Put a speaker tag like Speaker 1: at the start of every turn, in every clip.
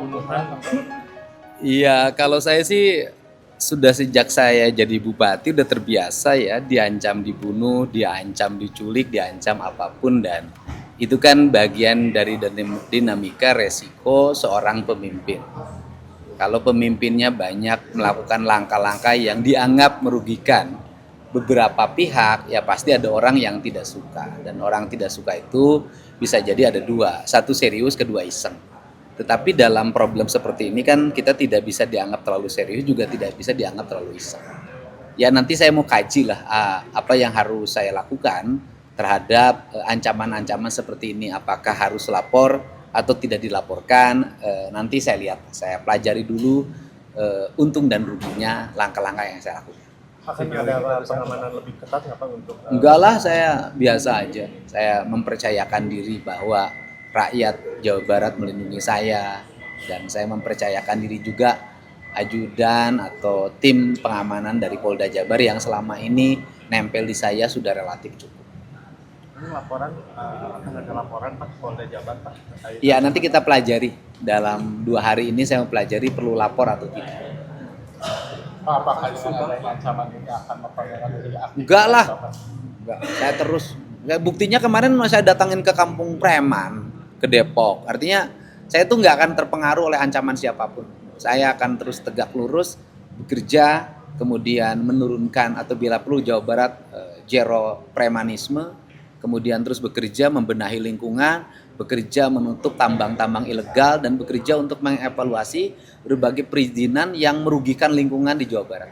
Speaker 1: pembunuhan atau
Speaker 2: Iya, kalau saya sih sudah sejak saya jadi bupati udah terbiasa ya diancam dibunuh, diancam diculik, diancam apapun dan itu kan bagian dari dinamika resiko seorang pemimpin. Kalau pemimpinnya banyak melakukan langkah-langkah yang dianggap merugikan beberapa pihak, ya pasti ada orang yang tidak suka. Dan orang tidak suka itu bisa jadi ada dua, satu serius, kedua iseng. Tetapi dalam problem seperti ini kan kita tidak bisa dianggap terlalu serius, juga tidak bisa dianggap terlalu iseng. Ya nanti saya mau kaji lah apa yang harus saya lakukan terhadap ancaman-ancaman seperti ini. Apakah harus lapor atau tidak dilaporkan? Nanti saya lihat, saya pelajari dulu untung dan ruginya langkah-langkah yang saya lakukan.
Speaker 1: akan ada pengamanan lebih ketat nggak Pak untuk
Speaker 2: Enggak lah, saya biasa aja. Saya mempercayakan diri bahwa rakyat Jawa Barat melindungi saya dan saya mempercayakan diri juga ajudan atau tim pengamanan dari Polda Jabar yang selama ini nempel di saya sudah relatif cukup.
Speaker 1: ini laporan akan ada laporan Pak Polda Jabar Pak terkait
Speaker 2: Ya nanti kita pelajari dalam 2 hari ini saya mempelajari perlu lapor atau tidak.
Speaker 1: apakah dengan adanya ancaman ini akan mempengaruhi aktivitas
Speaker 2: Enggak lah.
Speaker 1: Bapak?
Speaker 2: Enggak, saya terus. Buktinya kemarin saya datangin ke Kampung Preman, ke Depok. Artinya saya tuh nggak akan terpengaruh oleh ancaman siapapun. Saya akan terus tegak lurus, bekerja, kemudian menurunkan atau bila perlu Jawa Barat zero premanisme, kemudian terus bekerja membenahi lingkungan, bekerja menutup tambang-tambang ilegal, dan bekerja untuk mengevaluasi berbagai perizinan yang merugikan lingkungan di Jawa Barat.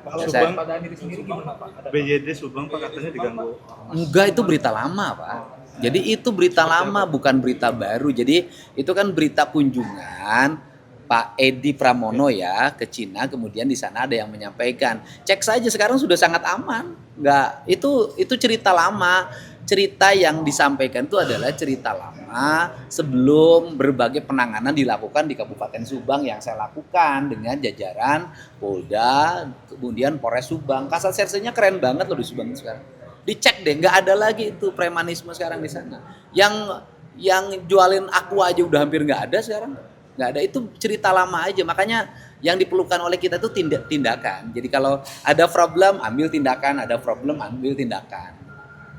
Speaker 3: Kalau
Speaker 2: Ya, saya-
Speaker 3: pada diri sendiri gimana Pak? BYD Subang Pak katanya diganggu.
Speaker 2: Enggak, itu berita lama, Pak. Jadi itu berita lama, bukan berita baru. Jadi itu kan berita kunjungan Pak Edi Pramono ya ke Cina, kemudian di sana ada yang menyampaikan. Cek saja sekarang sudah sangat aman. Enggak, itu cerita lama. Cerita yang disampaikan itu adalah cerita lama sebelum berbagai penanganan dilakukan di Kabupaten Subang yang saya lakukan dengan jajaran Polda, kemudian Polres Subang. Kasat Sersenya keren banget loh di Subang sekarang. Dicek deh, nggak ada lagi itu premanisme sekarang di sana. Yang jualin aqua aja udah hampir nggak ada sekarang. Nggak ada, itu cerita lama aja. Makanya yang diperlukan oleh kita itu tindakan. Jadi kalau ada problem ambil tindakan, ada problem ambil tindakan.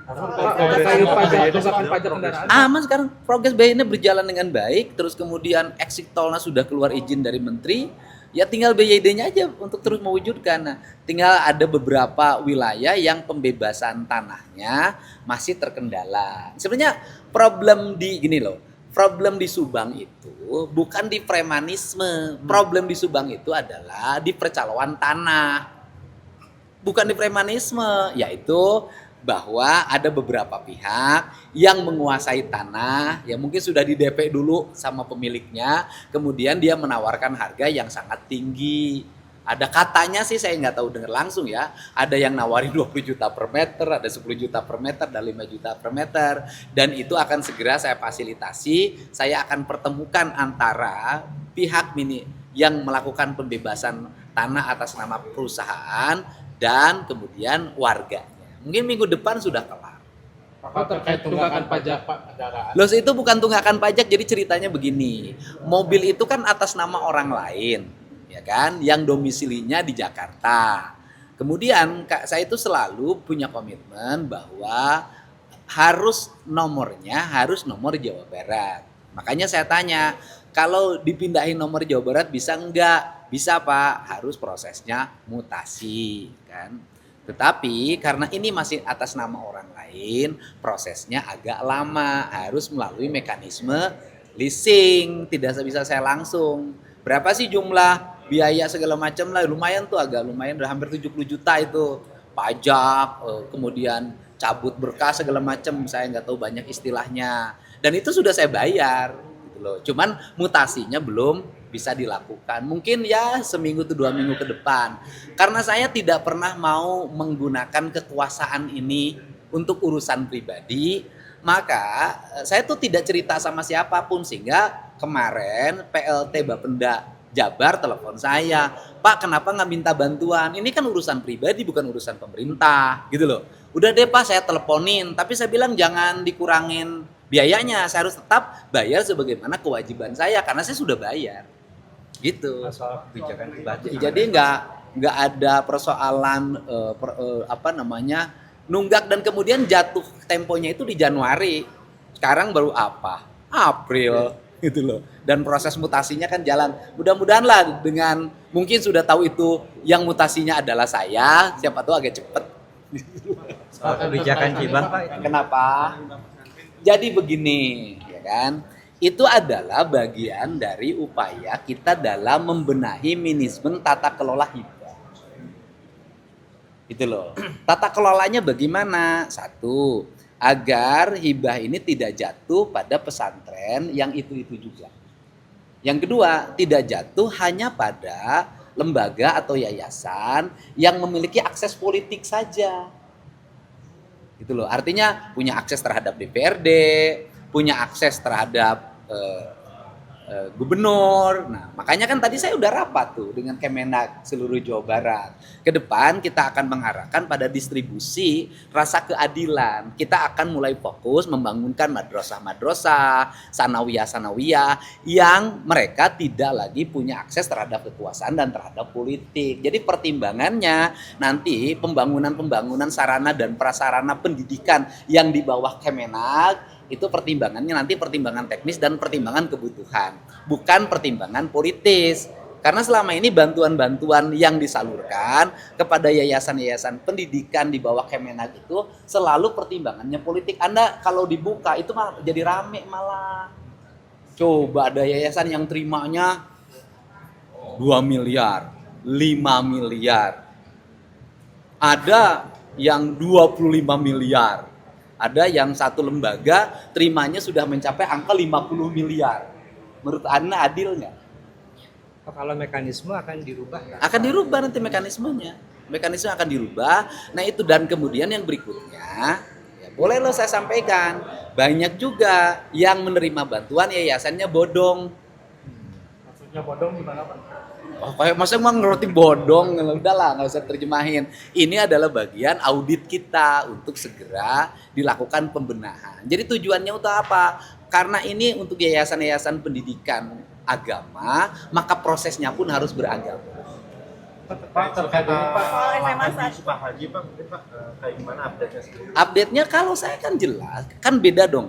Speaker 3: Terkait pajak, tunggakan pajak kendaraan.
Speaker 2: Aman sekarang, progres BI-nya berjalan dengan baik, terus kemudian exit tolnya sudah keluar izin dari menteri, ya tinggal BYD-nya aja untuk terus mewujudkan. Nah, tinggal ada beberapa wilayah yang pembebasan tanahnya masih terkendala. Sebenarnya problem di Subang itu bukan di premanisme, problem di Subang itu adalah di percaloan tanah. Bukan di premanisme, yaitu bahwa ada beberapa pihak yang menguasai tanah, yang mungkin sudah di DP dulu sama pemiliknya, kemudian dia menawarkan harga yang sangat tinggi. Ada katanya sih, saya nggak tahu dengar langsung ya, ada yang nawarin 20 juta per meter, ada 10 juta per meter, dan 5 juta per meter. Dan itu akan segera saya fasilitasi, saya akan pertemukan antara pihak yang melakukan pembebasan tanah atas nama perusahaan dan kemudian warganya. Mungkin minggu depan sudah kelar.
Speaker 1: Pak terkait tunggakan pajak Pak kendaraan
Speaker 2: Loh, itu bukan tunggakan pajak, jadi ceritanya begini. Mobil itu kan atas nama orang lain, ya kan, yang domisilinya di Jakarta. Kemudian saya itu selalu punya komitmen bahwa nomornya harus nomor Jawa Barat. Makanya saya tanya, kalau dipindahin nomor Jawa Barat bisa enggak? Bisa Pak, harus prosesnya mutasi kan. Tetapi karena ini masih atas nama orang lain, prosesnya agak lama, harus melalui mekanisme leasing, tidak bisa saya langsung. Berapa sih jumlah biaya segala macam lah, lumayan tuh, agak lumayan, udah hampir 70 juta itu. Pajak, kemudian cabut berkas segala macam, saya nggak tahu banyak istilahnya. Dan itu sudah saya bayar gitu loh. Cuman mutasinya belum bisa dilakukan. Mungkin ya seminggu atau 2 minggu ke depan. Karena saya tidak pernah mau menggunakan kekuasaan ini untuk urusan pribadi, maka saya tuh tidak cerita sama siapapun, sehingga kemarin PLT Bapenda Jabar telepon saya, Pak kenapa nggak minta bantuan? Ini kan urusan pribadi bukan urusan pemerintah gitu loh. Udah deh Pak, saya teleponin, tapi saya bilang jangan dikurangin biayanya, saya harus tetap bayar sebagaimana kewajiban saya karena saya sudah bayar. gitu.
Speaker 4: Soal kebijakan budget.
Speaker 2: Jadi nggak ada persoalan nunggak dan kemudian jatuh temponya itu di Januari. Sekarang baru apa? April gitu loh. Dan proses mutasinya kan jalan. Mudah-mudahan lah dengan mungkin sudah tahu itu yang mutasinya adalah saya, siapa tahu agak cepet.
Speaker 4: Soal kebijakan Gibran Pak itu.
Speaker 2: Kenapa? Jadi begini, ya kan? Itu adalah bagian dari upaya kita dalam membenahi manajemen tata kelola hibah. Itu loh. Tata kelolanya bagaimana? Satu, agar hibah ini tidak jatuh pada pesantren yang itu-itu juga. Yang kedua, tidak jatuh hanya pada lembaga atau yayasan yang memiliki akses politik saja. Gitu loh. Artinya punya akses terhadap DPRD, punya akses terhadap gubernur. Nah, makanya kan tadi saya udah rapat tuh dengan Kemenak seluruh Jawa Barat. Ke depan kita akan mengarahkan pada distribusi rasa keadilan. Kita akan mulai fokus membangunkan madrasah-madrasah, sanawiyah-sanawiyah yang mereka tidak lagi punya akses terhadap kekuasaan dan terhadap politik. Jadi pertimbangannya nanti pembangunan sarana dan prasarana pendidikan yang di bawah Kemenak itu pertimbangannya nanti pertimbangan teknis dan pertimbangan kebutuhan, bukan pertimbangan politis. Karena selama ini bantuan-bantuan yang disalurkan kepada yayasan-yayasan pendidikan di bawah Kemenak itu selalu pertimbangannya politik. Anda kalau dibuka itu malah jadi rame malah. Coba ada yayasan yang terimanya 2 miliar, 5 miliar. Ada yang 25 miliar. Ada yang satu lembaga terimanya sudah mencapai angka 50 miliar. Menurut Anda adil nggak?
Speaker 4: Kalau mekanisme akan dirubah nggak?
Speaker 2: Akan dirubah nanti mekanismenya. Mekanisme akan dirubah. Nah itu dan kemudian yang berikutnya, ya boleh loh saya sampaikan. Banyak juga yang menerima bantuan yayasannya bodong.
Speaker 1: Maksudnya bodong gimana Pak?
Speaker 2: Oh, kayak masa emang ngerti bodong, udahlah nggak usah terjemahin. Ini adalah bagian audit kita untuk segera dilakukan pembenahan. Jadi tujuannya untuk apa? Karena ini untuk yayasan-yayasan pendidikan agama, maka prosesnya pun harus beragama.
Speaker 1: Pak terkait ini Pak,
Speaker 5: SMA saat
Speaker 1: Pak Haji Pak, mungkin Pak kayak gimana update-nya sendiri?
Speaker 2: Update-nya kalau saya kan jelas, kan beda dong.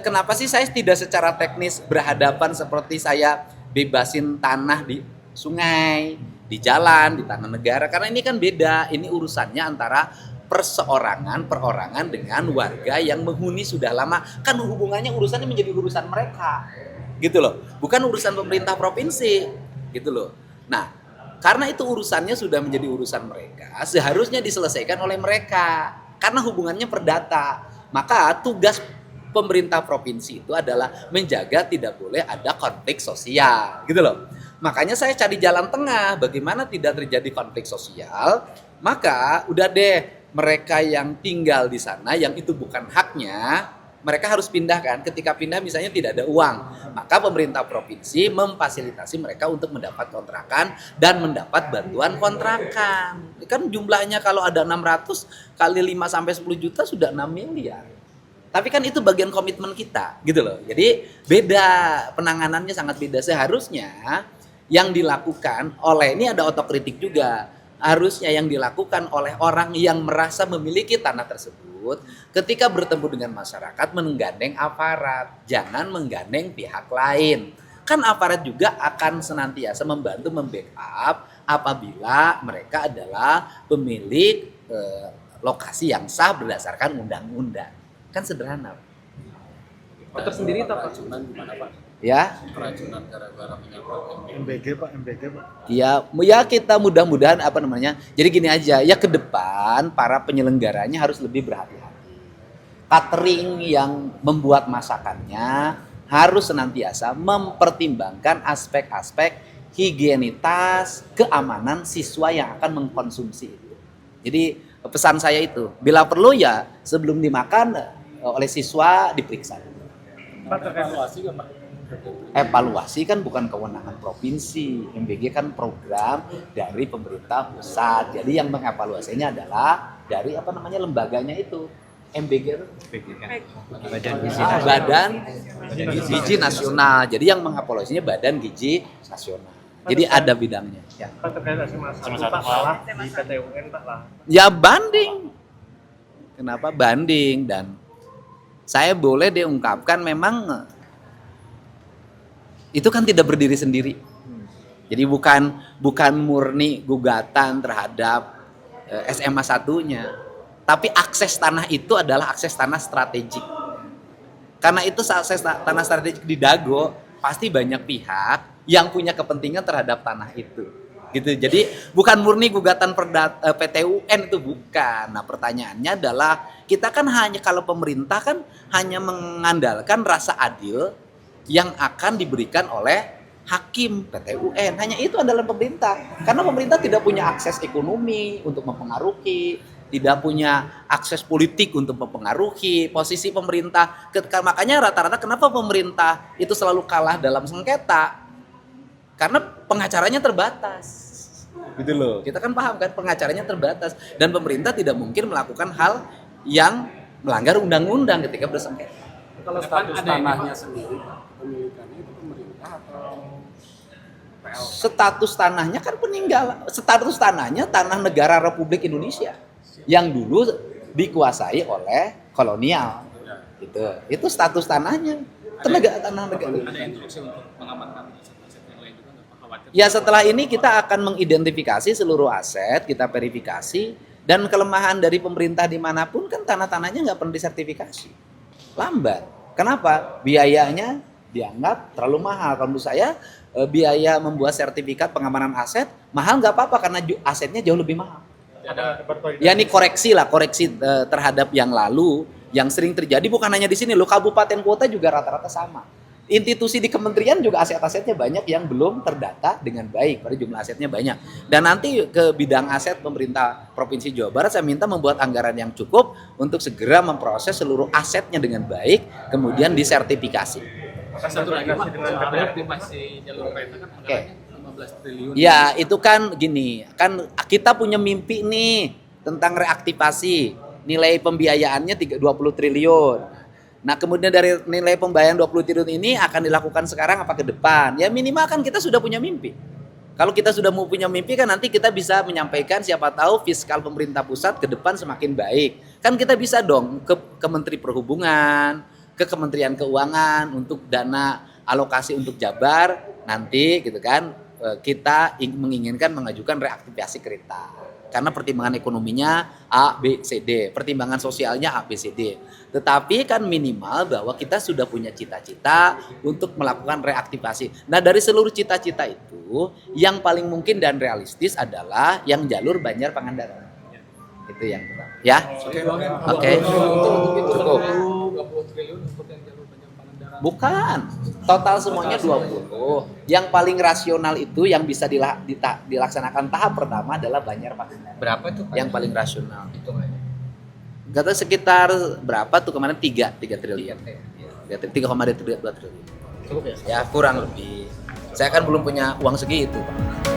Speaker 2: Kenapa sih saya tidak secara teknis berhadapan seperti saya bebasin tanah di sungai, di jalan, di tanah negara, karena ini kan beda. Ini urusannya antara perorangan dengan warga yang menghuni sudah lama. Kan hubungannya urusannya menjadi urusan mereka. Gitu loh. Bukan urusan pemerintah provinsi. Gitu loh. Nah, karena itu urusannya sudah menjadi urusan mereka, seharusnya diselesaikan oleh mereka. Karena hubungannya perdata. Maka tugas pemerintah provinsi itu adalah menjaga tidak boleh ada konflik sosial. Gitu loh. Makanya saya cari jalan tengah, bagaimana tidak terjadi konflik sosial, maka udah deh mereka yang tinggal di sana yang itu bukan haknya, mereka harus pindahkan. Ketika pindah misalnya tidak ada uang, maka pemerintah provinsi memfasilitasi mereka untuk mendapat kontrakan dan mendapat bantuan kontrakan. Kan jumlahnya kalau ada 600 kali 5 sampai 10 juta sudah 6 miliar. Tapi kan itu bagian komitmen kita, gitu loh. Jadi beda, penanganannya sangat beda. Seharusnya yang dilakukan oleh, ini ada otokritik juga, harusnya yang dilakukan oleh orang yang merasa memiliki tanah tersebut ketika bertemu dengan masyarakat menggandeng aparat, jangan menggandeng pihak lain. Kan aparat juga akan senantiasa membantu membackup apabila mereka adalah pemilik lokasi yang sah berdasarkan undang-undang. Kan sederhana.
Speaker 3: Pak tersendiri atau Pak?
Speaker 1: Keracunan gimana Pak?
Speaker 2: Ya.
Speaker 1: Keracunan gara-gara menyangkut
Speaker 6: MBG Pak.
Speaker 2: Ya kita mudah-mudahan jadi gini aja, ya ke depan para penyelenggaranya harus lebih berhati-hati. Catering yang membuat masakannya harus senantiasa mempertimbangkan aspek-aspek higienitas, keamanan siswa yang akan mengkonsumsi itu. Jadi pesan saya itu, bila perlu ya sebelum dimakan oleh siswa diperiksa.
Speaker 1: Pak evaluasi nggak Pak?
Speaker 2: Evaluasi kan bukan kewenangan provinsi, MBG kan program dari pemerintah pusat. Jadi yang mengevaluasinya adalah dari lembaganya itu, MBG Badan Gizi Nasional. Jadi yang mengevaluasinya Badan Gizi Nasional. Jadi ada bidangnya. Ya.
Speaker 5: Pak terkait SMA 1 Pak salah di PT UN Pak lah.
Speaker 2: Ya banding. Kenapa banding? Dan saya boleh diungkapkan memang itu kan tidak berdiri sendiri. Jadi bukan murni gugatan terhadap SMA 1-nya, tapi akses tanah itu adalah akses tanah strategik. Karena itu akses tanah strategik di Dago, pasti banyak pihak yang punya kepentingan terhadap tanah itu. Gitu. Jadi bukan murni gugatan PT UN itu bukan. Nah, pertanyaannya adalah kita kan kalau pemerintah kan hanya mengandalkan rasa adil yang akan diberikan oleh hakim PT UN. Hanya itu andalan pemerintah. Karena pemerintah tidak punya akses ekonomi untuk mempengaruhi, tidak punya akses politik untuk mempengaruhi posisi pemerintah. Makanya rata-rata kenapa pemerintah itu selalu kalah dalam sengketa? Karena pengacaranya terbatas. Gitu loh. Kita kan paham kan pengacaranya terbatas dan pemerintah tidak mungkin melakukan hal yang melanggar undang-undang ketika bersengketa.
Speaker 1: Kalau status tanahnya sendiri, pemilikannya itu pemerintah atau PLN?
Speaker 2: Status tanahnya kan peninggalan. Status tanahnya tanah negara Republik Indonesia yang dulu dikuasai oleh kolonial. Gitu. Itu status tanahnya. Tanah negara.
Speaker 6: Ada instruksi untuk mengamankan aset-aset yang lain juga nggak Pak? Khawatir.
Speaker 2: Ya setelah ini kita akan mengidentifikasi seluruh aset, kita verifikasi, dan kelemahan dari pemerintah dimanapun kan tanah-tanahnya nggak perlu disertifikasi. Lambat. Kenapa? Biayanya dianggap terlalu mahal. Kalau menurut saya biaya membuat sertifikat pengamanan aset mahal nggak apa-apa karena asetnya jauh lebih mahal. Ya ini koreksi terhadap yang lalu yang sering terjadi bukan hanya di sini loh, kabupaten kota juga rata-rata sama. Institusi di kementerian juga aset-asetnya banyak yang belum terdata dengan baik, pada jumlah asetnya banyak. Dan nanti ke bidang aset pemerintah Provinsi Jawa Barat saya minta membuat anggaran yang cukup untuk segera memproses seluruh asetnya dengan baik, kemudian disertifikasi.
Speaker 6: Satu lagi Pak, aktivasi jalur kereta kan anggarannya 15 triliun.
Speaker 2: Ya itu kan gini, kan kita punya mimpi nih tentang reaktivasi, nilai pembiayaannya 20 triliun. Nah kemudian dari nilai pembayaran 20 triliun ini akan dilakukan sekarang apa ke depan? Ya minimal kan kita sudah punya mimpi. Kalau kita sudah mau punya mimpi kan nanti kita bisa menyampaikan siapa tahu fiskal pemerintah pusat ke depan semakin baik. Kan kita bisa dong ke Menteri Perhubungan, ke Kementerian Keuangan untuk dana alokasi untuk Jabar nanti gitu kan kita menginginkan mengajukan reaktivasi kereta. Karena pertimbangan ekonominya A, B, C, D. Pertimbangan sosialnya A, B, C, D. Tetapi kan minimal bahwa kita sudah punya cita-cita untuk melakukan reaktivasi. Nah dari seluruh cita-cita itu, yang paling mungkin dan realistis adalah yang jalur Banjar Pangandaran. Itu yang pertama. Ya? Oke. Cukup.
Speaker 6: 20 triliun untuk yang jalur Banjar Pangandaran.
Speaker 2: Bukan. Total semuanya 20. Yang paling rasional itu yang bisa dilaksanakan tahap pertama adalah Banjar Pangandaran.
Speaker 4: Berapa tuh Pak?
Speaker 2: Yang paling rasional.
Speaker 4: Hitungannya.
Speaker 2: Kata sekitar berapa tuh kemarin 3 triliun. 3,2 triliun.
Speaker 3: Cukup ya?
Speaker 2: Ya kurang lebih. Saya kan belum punya uang segitu, Pak.